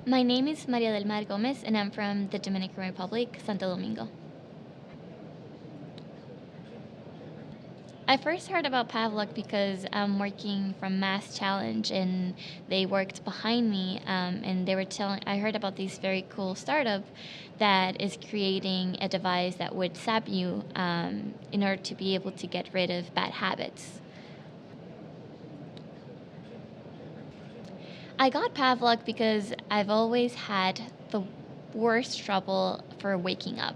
My name is Maria del Mar Gomez, and I'm from the Dominican Republic, Santo Domingo. I first heard about Pavlok because I'm working from Mass Challenge, and they worked behind me, and they were telling. I heard about this very cool startup that is creating a device that would zap you in order to be able to get rid of bad habits. I got Pavlok because I've always had the worst trouble for waking up.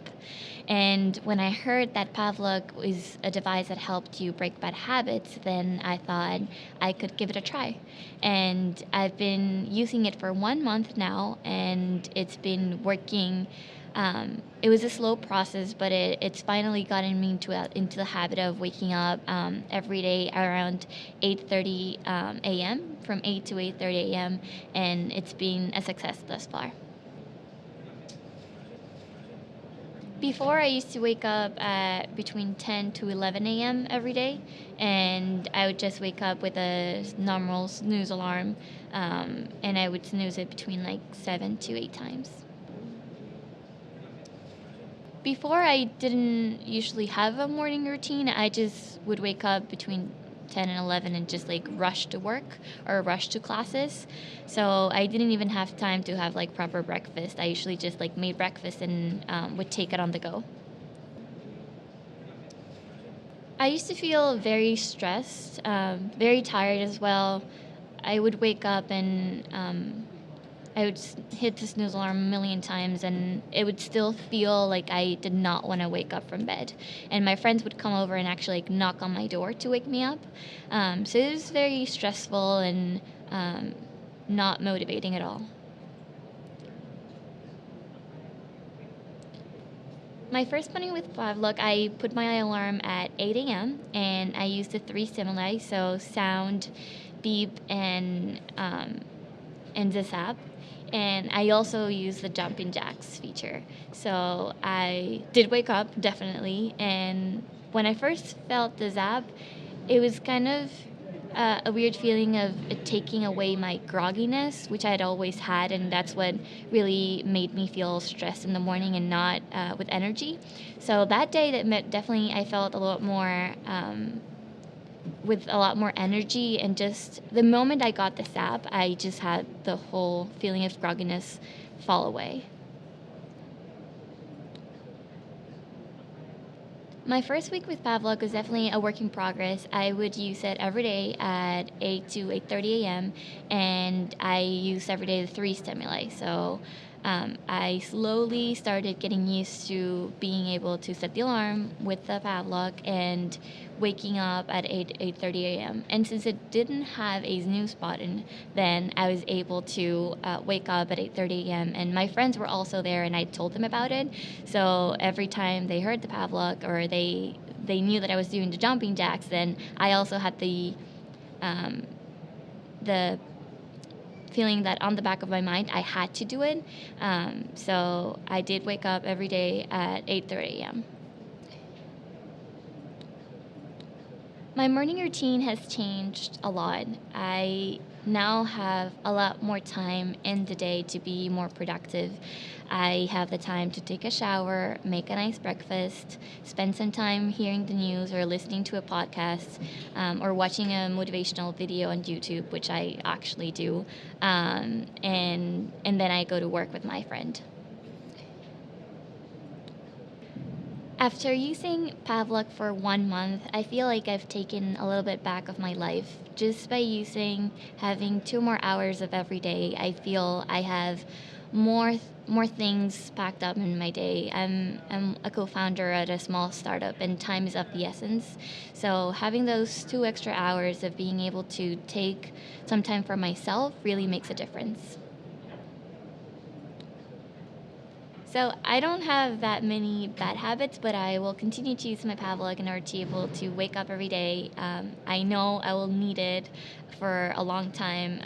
And when I heard that Pavlok is a device that helped you break bad habits, then I thought I could give it a try. And I've been using it for 1 month now, and it's been working. It was a slow process, but it's finally gotten me into the habit of waking up every day around 8:30 a.m. from 8 to 8:30 a.m. and it's been a success thus far. Before, I used to wake up at between 10 to 11 a.m. every day, and I would just wake up with a normal snooze alarm, and I would snooze it between like 7 to 8 times. Before, I didn't usually have a morning routine. I just would wake up between 10 and 11 and just like rush to work or rush to classes. So I didn't even have time to have like proper breakfast. I usually just like made breakfast and would take it on the go. I used to feel very stressed, very tired as well. I would wake up and I would hit the snooze alarm a million times, and it would still feel like I did not want to wake up from bed. And my friends would come over and actually like knock on my door to wake me up. So it was very stressful and not motivating at all. My first morning with Pavlok, I put my alarm at 8 a.m. and I used the three stimuli, so sound, beep, and this app. And I also use the jumping jacks feature. So I did wake up, definitely. And when I first felt the zap, it was kind of a weird feeling of it taking away my grogginess, which I had always had. And that's what really made me feel stressed in the morning and not with energy. So that day, definitely, I felt a lot more with a lot more energy, and just the moment I got the sap, I just had the whole feeling of grogginess fall away. My first week with Pavlok was definitely a work in progress. I would use it every day at 8 to 8:30 a.m. and I used every day the three stimuli. So I slowly started getting used to being able to set the alarm with the Pavlok and waking up at 8:30 a.m. And since it didn't have a snooze button, then I was able to wake up at 8:30 a.m. And my friends were also there, and I told them about it. So every time they heard the Pavlok or they knew that I was doing the jumping jacks, then I also had um, the feeling that on the back of my mind I had to do it. So I did wake up every day at 8:30 a.m. My morning routine has changed a lot. I now have a lot more time in the day to be more productive. I have the time to take a shower, make a nice breakfast, spend some time hearing the news or listening to a podcast, or watching a motivational video on YouTube, which I actually do, and then I go to work with my friend. After using Pavlok for 1 month, I feel like I've taken a little bit back of my life. Just by having 2 more hours of every day, I feel I have more things packed up in my day. I'm a co-founder at a small startup, and time is of the essence. So having those 2 extra hours of being able to take some time for myself really makes a difference. So I don't have that many bad habits, but I will continue to use my Pavlok in order to be able to wake up every day. I know I will need it for a long time.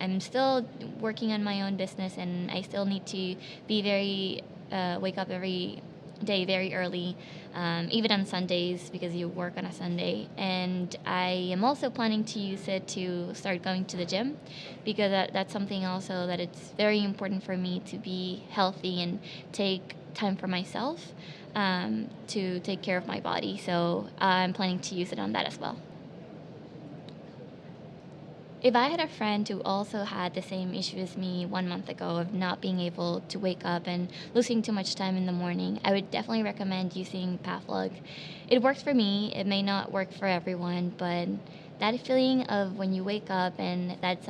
I'm still working on my own business, and I still need to be very wake up every day very early, even on Sundays because you work on a Sunday. And I am also planning to use it to start going to the gym because that's something also that it's very important for me to be healthy and take time for myself, to take care of my body. So I'm planning to use it on that as well. If I had a friend who also had the same issue as me 1 month ago of not being able to wake up and losing too much time in the morning, I would definitely recommend using Pavlok. It works for me. It may not work for everyone, but that feeling of when you wake up and that's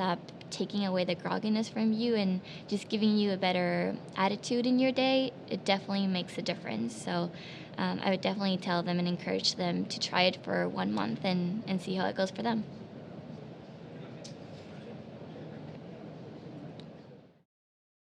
taking away the grogginess from you and just giving you a better attitude in your day, it definitely makes a difference. So I would definitely tell them and encourage them to try it for 1 month and see how it goes for them.